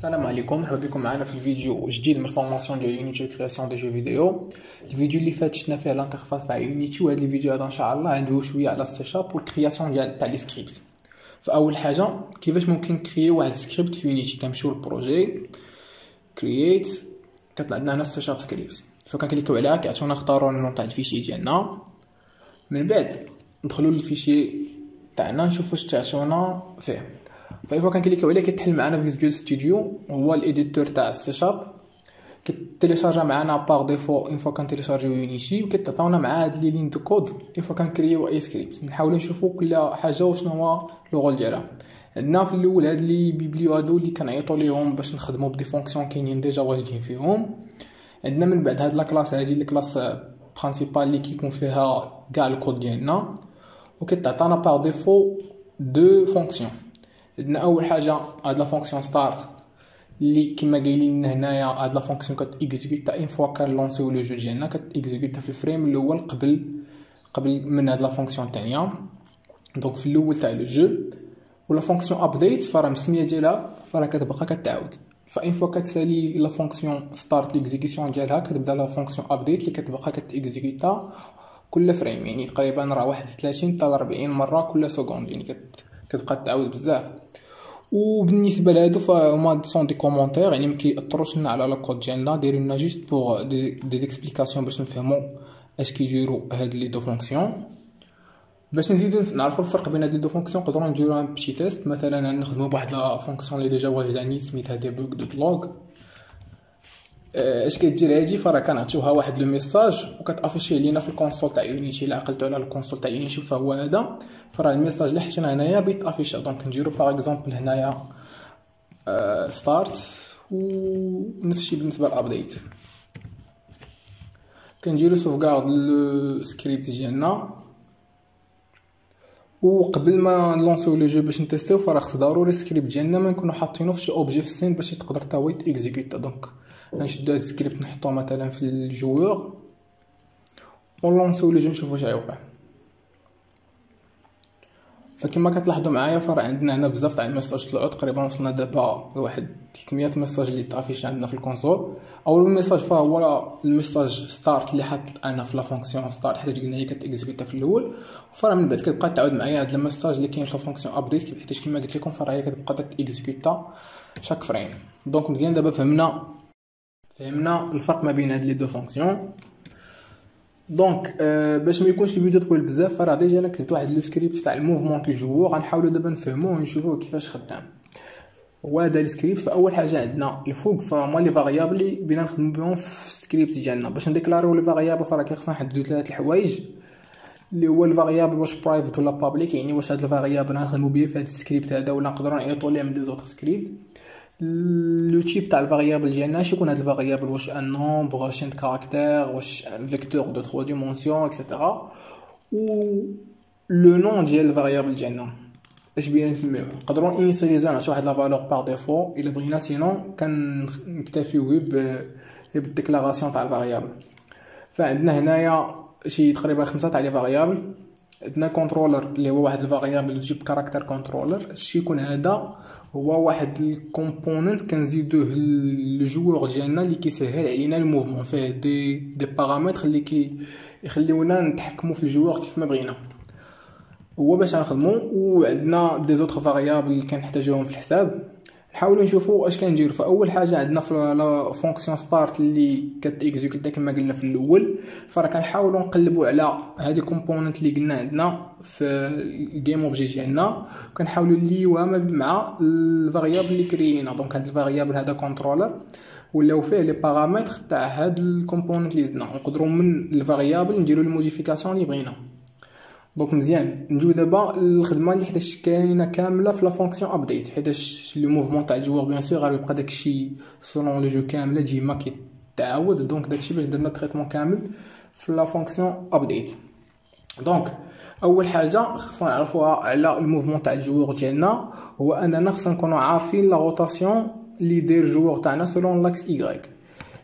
السلام عليكم، مرحبا بكم معنا في الفيديو جديد من الفورماسيون ديال يونيتي كرياسيون دي جو فيديو. الفيديو اللي فات شفنا فيه الانترفاس تاع يونيتي، وهذا الفيديو هذا ان شاء الله عنده شويه على السي شارب والكرياسيون ديال تاع لي سكريبت. فاول حاجه كيفاش ممكن نكريو واحد سكريبت في يونيتي. كنمشيو للبروجي كرييت، كطلع لنا هنا السي شارب سكريبت، فكنكليكيو عليها كيعطيونا نختاروا النوم تاع الفيشي ديالنا. من بعد ندخلوا للفيشي تاعنا نشوف واش تعطيونا فيه. فايفوا كنكليكيو عليه كيتحل معنا فيجوال ستوديو، هو الايديتور تاع السي شارب. كتيليشارجا معنا باغ ديفو اون فوا كنتيليشارجيو يونيتي، وكتعطيونا مع هاد لي لين دو كود اون فوا كنكريو اي سكريبت. نحاولوا نشوفوا كل حاجه وشنو هو لو رول ديالها. عندنا في الاول هاد لي بيبليو هادو اللي كنعيطوا ليهم باش نخدموا بدي فونكسيون كاينين ديجا واجدين فيهم. عندنا من بعد هاد لا كلاس، هادي الكلاس برينسيبال اللي كيكون فيها كاع الكود ديالنا، وكتعطينا باغ ديفو دو فونكسيون. عندنا اول حاجه هاد لا فونكسيون ستارت اللي كما قايلين لنا هنايا، هاد لا فونكسيون كتيكزيكوتا اون فوا كنلونسيو لو جو ديالنا، كتيكزيكوتا في الفريم الاول قبل من هاد لا فونكسيون الثانيه. دونك في الاول تاع لو جو. ولا فونكسيون ابديت فراه مسميه ديالها فراه كتبقى كتعاود، فاين فوا كتسالي لا فونكسيون ستارت ليكزيكسيون ديالها كتبدا لا فونكسيون ابديت اللي كتبقى كتيكزيكوتا كل فريم، يعني تقريبا راه 31 حتى 40 مره كل سكوند، يعني كتبقى تعاود بزاف. وبالنسبه لهادو فهما سون دي كومونتير، يعني ما كيأثروش لنا على لاكود ديالنا، دايرين لنا جوست بوغ دي زيكسبليكاسيون باش نفهموا اش كيجيرو هاد لي دو فونكسيون. باش نزيدو نعرفوا الفرق بين هاد لي دو فونكسيون نقدروا نديرو ان بيتي تيست. مثلا نخدموا بواحد لا فونكسيون اللي ديجا واجداني سميتها ديبوغ دوت لوغ. اش كدير هادي؟ فراه كنعطيوها واحد لو ميساج وكتافيشي لينا في الكونسول تاع يونيتي. الا عقلتوا على الكونسول تاع يونيتي فهو هذا، فراه الميساج اللي حطينا هنايا بيتافيشا. دونك نديرو باغ اكزومبل هنايا ستارت، ونفس الشيء بالنسبه للابديت. كنديرو سوفغارد لو سكريبت ديالنا، وقبل ما نلونسيو لو جو باش نتيستيو فراه خص ضروري السكريبت ديالنا ما نكونو حاطينو في شي اوبجي في السين باش يقدر حتى هو يتيكزيكوتا. دونك غنشدو هاد السكريبت نحطوه مثلا في الجوور ونلونسيو لو جو نشوفو واش غيوقع. فكما كتلاحظوا معايا فراه عندنا هنا بزاف تاع الميساج طلعوا، تقريبا وصلنا دابا لواحد 300 ميساج اللي طافيش عندنا في الكونسول. اول ميساج فهو الميساج ستارت اللي حط انا في لا فونكسيون ستارت، حيت قلنا هي كتيكزيكوتا في الاول، فراه من بعد كتبقى تعاود معايا هاد الميساج اللي كاين في لا فونكسيون ابديت، حيت كما قلت لكم فراه هي كتبقى تيكزيكوتا شاك فريم. دونك مزيان دابا فهمنا الفرق ما بين هاد لي دو فونكسيون. دونك باش ما يكونش الفيديو طويل بزاف، فراه ديجا انا كتبت واحد لو سكريبت تاع الموفمون ديال الجوور، غنحاولوا دابا نفهموه ونشوفوه كيفاش خدام. وهذا السكريبت فاول حاجه عندنا الفوق فهما لي فاريابل اللي بينا نخدموا بهم في السكريبت ديالنا. باش نديكلاريو لي فاريابل فراه كيخصنا نحددوا ثلاث الحوايج، اللي هو الفاريابل واش برايفت ولا بابليك، يعني واش هاد الفاريابل غنخدموا به في هاد السكريبت هذا ولا نقدروا نعيطوا ليه من دي زوطر سكريبت. لو تيب تاع الفاريابل ديالنا اش يكون هاد الفاريابل، واش ان نومبر، واش ان كاركتير، واش فيكتور دو 3 ديمونسيون اكسيتيرا. و لو نون ديال الفاريابل ديالنا اش بينا نسميوه، نقدروا انيسياليزيو نعطيو واحد لا فالور بار ديفو الا بغينا، سينون كنكتفيو بالديكلاراسيون تاع الفاريابل. فعندنا هنايا شي تقريبا 5 تاع لي فاريابل. عندنا كونترولر اللي هو واحد الفاريابل تجيب كاركتر كونترولر، الشي يكون هذا هو واحد الكومبوننت كنزيدوه لو جوور ديالنا اللي كيسهل علينا الموفمون، فيه دي بارامتر اللي كيخليونا نتحكموا في الجوور كيف ما بغينا، هو باش نخدموا. وعندنا دي زوطر فاريابل اللي كنحتاجوهم في الحساب. نحاولوا نشوفوا اش كنديروا. فاول حاجه عندنا في لا فونكسيون ستارت اللي كتيكزيكوتا كما قلنا في الاول، فراه كنحاولوا نقلبوا على هذه الكومبوننت اللي قلنا عندنا في الجيم اوبجي ديالنا، وكنحاولوا نليوها مع الفاريابل اللي كريينا. دونك هذا الفاريابل هذا كونترولر ولاو فيه لي بارامتر تاع هذا الكومبوننت اللي زدنا، نقدروا من الفاريابل نديروا الموديفيكاسيون اللي بغينا. دونك مزيان نجيو دابا الخدمه اللي حيتاش كاينه كامله في لا فونكسيون ابديت، حيتاش لو موفمون تاع الجوار بيان سور غيبقى داكشي سولون لو جو كامله ديما كيتعاود. دونك داكشي باش درنا تريتمون كامل في لا فونكسيون ابديت. دونك اول حاجه خصنا نعرفوها على الموفمون تاع الجوار ديالنا، هو اننا خصنا نكونوا عارفين لا روتاسيون اللي داير الجوار تاعنا سولون لاكس ايغريك.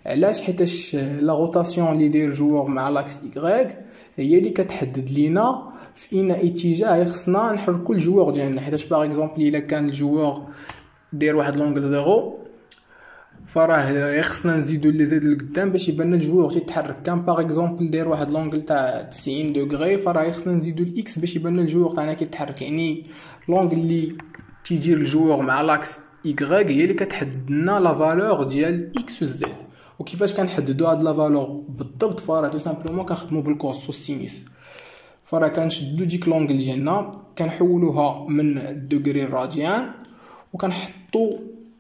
علاش؟ حيتاش لا روتاسيون اللي داير الجوار مع لاكس ايغريك هي اللي كتحدد لينا في اين اتجاه خصنا نحركوا الجوار ديالنا. حيتاش باغ اكزومبل الا كان الجوار داير واحد لونغل زيرو فراه خصنا نزيدو لي زيد لقدام باش يبان الجوور تيتحرك. كان باغ اكزومبل داير واحد لونغل تاع 90 دوغري، فراه خصنا نزيدو الاكس باش يبان الجوور تاعنا كيتحرك. يعني لونغل اللي تيجي الجوور مع لاكس ايغريك هي اللي كتحدد لنا لا فالور ديال اكس و زد. وكيفاش كنحددو هاد لا فالور بالضبط؟ فراه تو سامبلومون كنخدمو بالكوس والسينوس. فراه كنشدو ديك لونغل ديالنا كنحولوها من الدوغري الراديان وكنحطو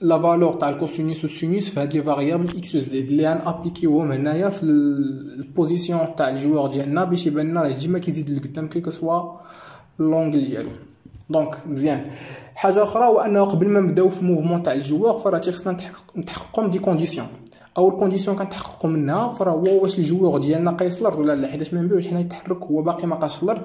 لا فالور تاع الكوسينوس والسينوس في هاد لي فاريابل اكس و زد اللي غنابليكيوهم هنايا في البوزيسيون تاع الجوور ديالنا باش يبان لنا راه ديما كيزيد لقدام كيكو سوا لونغل ديالو. دونك مزيان. حاجه اخرى هو انه قبل ما نبداو في موفمون تاع الجوور فراه تيخصنا نتحققوا دي كونديسيون. اول كونديسيون كنتحققوا منها فراه هو واش الجوور ديالنا قايس الارض ولا لا، حيت ما نبيوش حنا يتحرك هو باقي ما قاش الارض.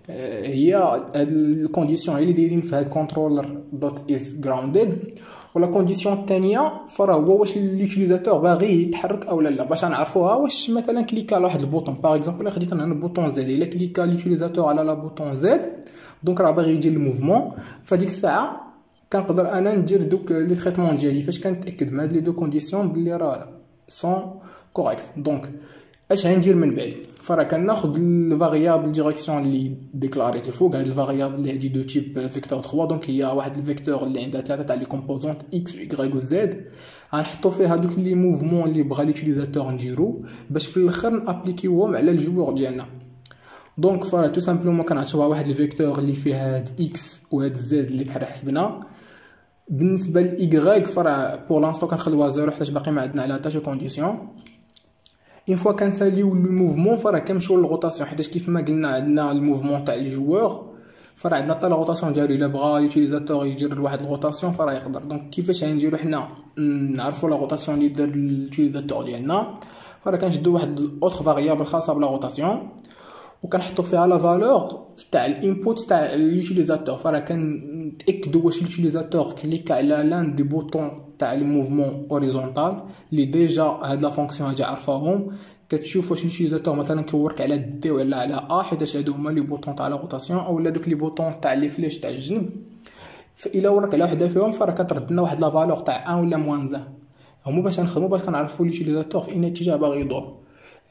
هي هاد الكونديسيون هي اللي دايرين في هاد كونترولر دوت از جراوندد. ولا كونديسيون الثانيه فراه هو واش ليوتيليزاتور باغي يتحرك او لا. باش نعرفوها واش مثلا كليكا على واحد البوطون باغ اكزومبل خديت انا البوطون زد، الا كليكا ليوتيليزاتور على لا بوطون زد دونك راه باغي يدير الموفمون. فديك الساعه كنقدر انا ندير دوك لي تريتمون ديالي فاش كنتاكد من هاد لي دو كونديسيون بلي راه سون كوريكت. دونك اش غندير من بعد؟ فراه كناخذ الفاريابل ديريكسيون اللي ديكلاريت الفوق. هاد الفاريابل اللي هادي دو تيب فيكتور 3 دونك هي واحد الفيكتور اللي عندها ثلاثه تاع لي كومبوزونت اكس و واي و زد. غنحطو فيها دوك لي موفمون اللي بغا ليوتيليزاتور نديرو باش في الاخر نابليكيوهم على الجوور ديالنا. دونك فراه تو سامبلومون كنعطيوها واحد الفيكتور اللي فيها هاد اكس وهاد زد اللي بحال حسبنا. بالنسبه لايغريك فراه بور لانستو كنخليوها زيرو حيت باقي ما عندنا عليها حتى شي كونديسيون. اون فوا كنساليو لو موفمون فراه كنمشيو للغوطاسيون حيت كيف ما قلنا عندنا الموفمون تاع الجوور فراه عندنا حتى الغوطاسيون ديالو. الا بغا ليوتيليزاتور يدير واحد الغوطاسيون فراه يقدر. دونك كيفاش غنديرو حنا نعرفوا لا غوطاسيون اللي دار اليوتيليزاتور ديالنا؟ فراه كنشدو واحد اوتر فاريابل خاصه بلا غوطاسيون وكنحطو فيها لا فالور تاع الانبوت تاع اليوتيليزاتور. فراه كنتاكدوا واش اليوتيليزاتور كليكا على لان دي بوطون تاع الموفمون اوريزونتال اللي ديجا هاد لا فونكسيون هادي عارفاهم. كتشوف واش اليوتيليزاتور مثلا كيورك على دي ولا على ا حيت هادو هما لي بوطون تاع لا روتاسيون او لا دوك لي بوطون تاع لي فليش تاع الجنب. فالا ورك على وحده فيهم فراه كترد لنا واحد لا فالور تاع 1 ولا موان 1 هما باش نخدمو باش كنعرفوا اليوتيليزاتور في اي اتجاه باغي يدور.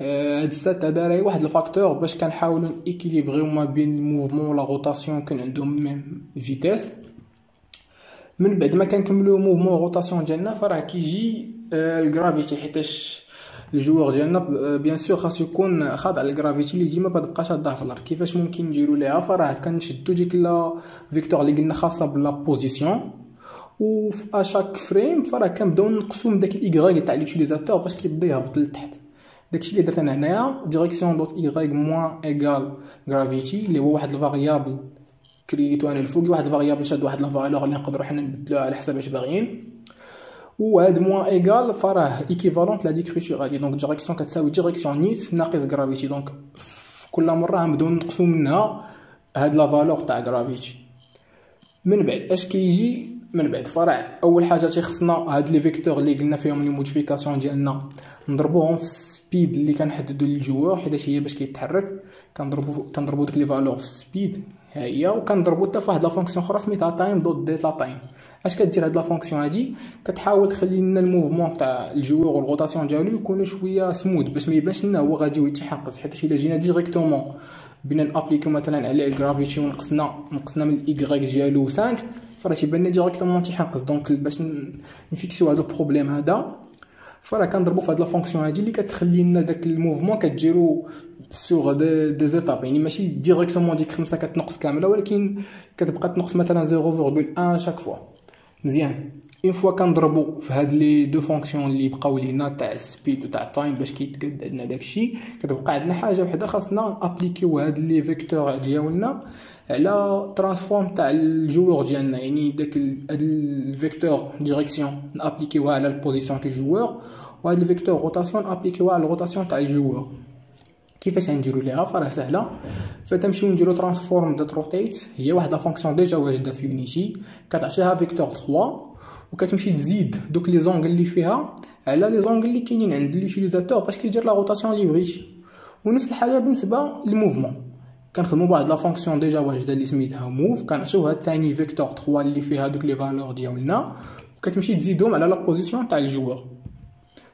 هاد السات هذا راهي واحد الفاكتور باش كنحاولوا ايكيليبريو ما بين الموفمون ولا روتاسيون كان عندهم ميم فيتيس. من بعد ما كنكملوا موفمون روتاسيون ديالنا فراه كيجي الجرافيتي حيتاش الجوور ديالنا بيان سور خاص يكون خاضع للجرافيتي اللي ديما متبقاش شاده في الارض. كيفاش ممكن نديروا ليها؟ فراه كنشدوا ديك لا فيكتور اللي قلنا خاصه بلا بوزيسيون وفي اشاك فريم فراه كنبداو نقصوا من داك الايغريك تاع ليوتيليزاتور باش كيبدا يهبط لتحت. داكشي اللي درت انا هنايا ديريكسيون دوت ايغريك موان ايغال غرافيتي اللي هو واحد الفاريابل كريتو انا الفوق واحد الفاريابل شاد واحد لا فالور اللي نقدروا حنا نبدلوها على حسب اش باغيين. وهاد موان ايغال فراه ايكيفالونت لا ديكريتور هادي. دونك ديريكسيون كتساوي ديريكسيون نيت ناقص غرافيتي. دونك كل مره نبداو نقصوا منها هاد لا فالور تاع غرافيتي. من بعد اش كيجي من بعد؟ فراه اول حاجه تيخصنا هاد لي فيكتور اللي قلنا فيهم لي موديفيكاسيون ديالنا نضربوهم في السبيد اللي كنحددوا للجوار حيت هي باش كيتحرك. كنضربوا ديك لي فالور في السبيد ها هي وكنضربوا حتى فواحد لا فونكسيون اخرى سميتها تايم دوت ديتا تايم. اش كدير هاد لا فونكسيون هادي؟ كتحاول تخلي لنا الموفمون تاع الجوار والغوطاسيون ديالو يكونوا شويه سمود باش ما يبانش لنا هو غادي يتحقق. حيت الا جينا ديريكتومون بينا نابليكيو مثلا على الجرافيتي ونقصنا من الايغريك ديالو 5 فراه تيبان لنا ديريكتومون تيحقق. دونك باش نفيكسيو هذا البروبليم هذا فراه كنضربوا في هاد لا فونكسيون هادي اللي كتخلي لنا داك الموفمون كديرو سوغ دي زيتاب. يعني ماشي ديريكتومون ديك 5 كتنقص كامله ولكن كتبقى تنقص مثلا 0.1 شاك فوا. مزيان. اون فوا كنضربوا في هاد لي دو فونكسيون اللي بقاو لينا تاع السبيد وتاع التايم باش كيتقاد عندنا داكشي كتبقى عندنا حاجه وحده خاصنا ابليكيو هاد لي فيكتور ديالنا على ترانسفورم تاع الجوور ديالنا. يعني داك هاد الفيكتور ديريكسيون نابليكيوها على البوزيسيون تاع الجوور وهاد الفيكتور روتاسيون نابليكيوها على الروتاسيون تاع الجوور. كيفاش غنديروا ليها؟ فراه سهله. فتمشيو نديروا ترانسفورم دوت روتيت هي واحد لا فونكسيون ديجا واجده في يونيتي كتعطيها فيكتور 3 وكتمشي تزيد دوك لي زونغل اللي فيها على لي زونغل اللي كاينين عند ليوتيليزاتور باش كيدير لا روتاسيون اللي بغيتي. ونفس الحاجه بالنسبه للموفمون كنخدموا بواحد لا فونكسيون ديجا واجده اللي سميتها موف كنعطيوها ثاني فيكتور 3 اللي فيها دوك لي فالور ديالنا كتمشي تزيدهم على لا بوزيسيون تاع الجوار.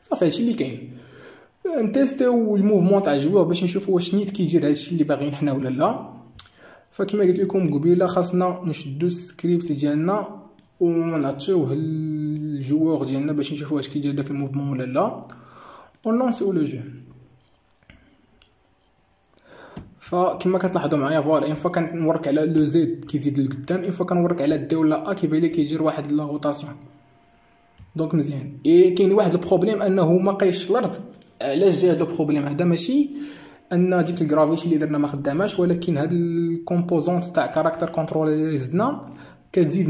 صافي هادشي اللي كاين. نتيستيو الموفمون تاع الجوار باش نشوفوا واش نيت كيجير هادشي اللي باغيين حنا ولا لا. فكما قلت لكم قبيله خاصنا نشدو السكريبت ديالنا ونعطيوه الجوار ديالنا باش نشوفوا واش كيدير داك الموفمون ولا لا، ونلونسيو لو جو. فكما كتلاحظوا معايا فوالا اون فوا كنورك على لو زد كيزيد للقدام، اون فوا كنورك على دي ولا ا كيبان لي كيجير واحد لا روتاسيون. دونك مزيان. كاين واحد البروبليم انه ما قايش الارض. علاش جا هذا البروبليم هذا؟ ماشي ان ديك الجرافيتي اللي درنا ما خداماش، ولكن هاد الكومبوزونت تاع كاركتر كنترول اللي زدنا كتزيد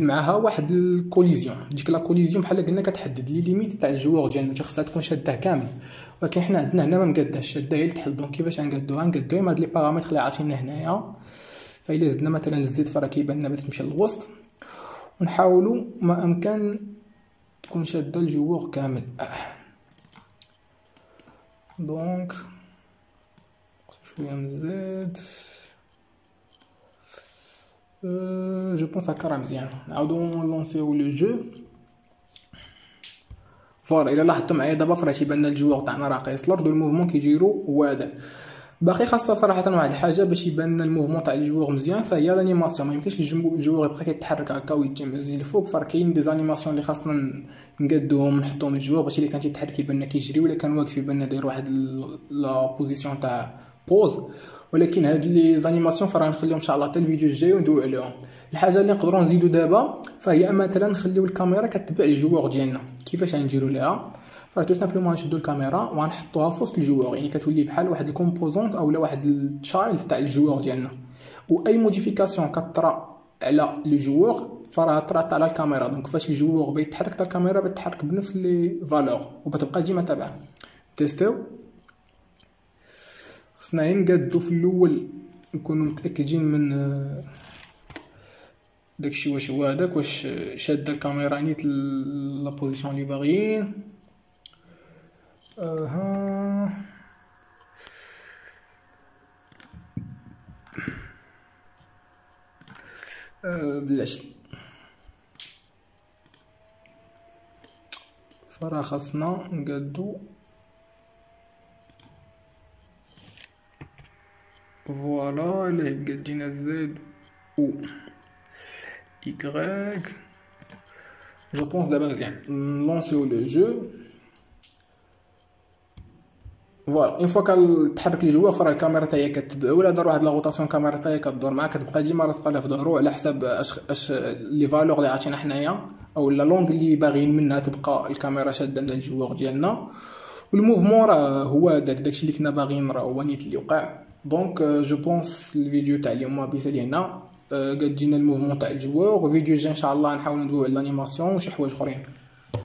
معاها واحد الكوليزيون. ديك لا كوليزيون بحال قلنا كتحدد لي ليميت تاع الجوار ديالنا، خاصها تكون شاده كامل، ولكن حنا عندنا هنا ما مقاداش شاده هي لتحت. دونك كيفاش غنقادوها؟ مع هاد لي بارامتر اللي عاطينا هنايا. فإلا زدنا مثلا الزد فراه كيبان لنا بدا تمشي للوسط، ونحاولوا ما امكن تكون شاده الجوار كامل. دونك شويه نزيد. جو بونس هكا راه مزيان. نعاودو نلونسيو لو جو. فوالا الا لاحظتوا معايا دابا فراه تيبان لنا الجوار تاعنا راه قايس الارض والموفمون كيجيرو واضح. باقي خاصه صراحه واحد الحاجه باش يبان لنا الموفمون تاع الجوار مزيان، فهي لانيماسيون. ما يمكنش الجوار يبقى كيتحرك هكا ويتجمع للفوق، فراه كاين دي زانيماسيون اللي خاصنا نقادوهم نحطوهم الجوار باش الا كان تيتحرك يبان لنا كيجري، ولا كان واقف يبان لنا داير واحد لا بوزيسيون تاع بوز. ولكن هاد لي زانيماسيون فراه نخليهم ان شاء الله حتى الفيديو الجاي وندويو عليهم. الحاجه اللي نقدروا نزيدو دابا فهي مثلا نخليو الكاميرا كتبع الجوار ديالنا. كيفاش غنديروا ليها؟ فراه تو سامبلومون نشدو الكاميرا وغنحطوها في وسط الجوار، يعني كتولي بحال واحد الكومبوزونت اولا واحد التشايلد تاع الجوار ديالنا. واي موديفيكاسيون كطرا على لو جوار فراه طرات على الكاميرا. دونك فاش الجوار بيتحرك حتى الكاميرا بتتحرك بنفس لي فالور وبتبقى ديما تابعه. تيستيو. خصنا غير نقادو في الاول نكونوا متاكدين من داكشي واش هو هذاك، واش شاده الكاميرا نيت لا بوزيسيون اللي باغيين. بلاش فرا خاصنا نقادو. فوالا الا قادينا زد او يكغيك جو بونس دابا مزيان. نلونسيو لو جو. فوالا اون فوا كتحرك لي جوا فرا الكاميرا حتى هي كتبع، ولا دار واحد لا روتاسيون كاميرا حتى هي كدور معاك، كتبقى ديما راسقه في ظهرو على حساب اش لي فالور اللي عطينا حنايا او لا لونغ اللي باغيين منها تبقى الكاميرا شاده عند الجوار ديالنا. والموفمون راه هو داكشي اللي كنا باغيين راه هو نيت اللي وقع. دونك جو بونس الفيديو تاع اليوم بيسالي هنا. قد جينا الموفمون تاع الجوار، وفيديو جاي ان شاء الله نحاول ندويو على الانيماسيون وشي حوايج اخرين.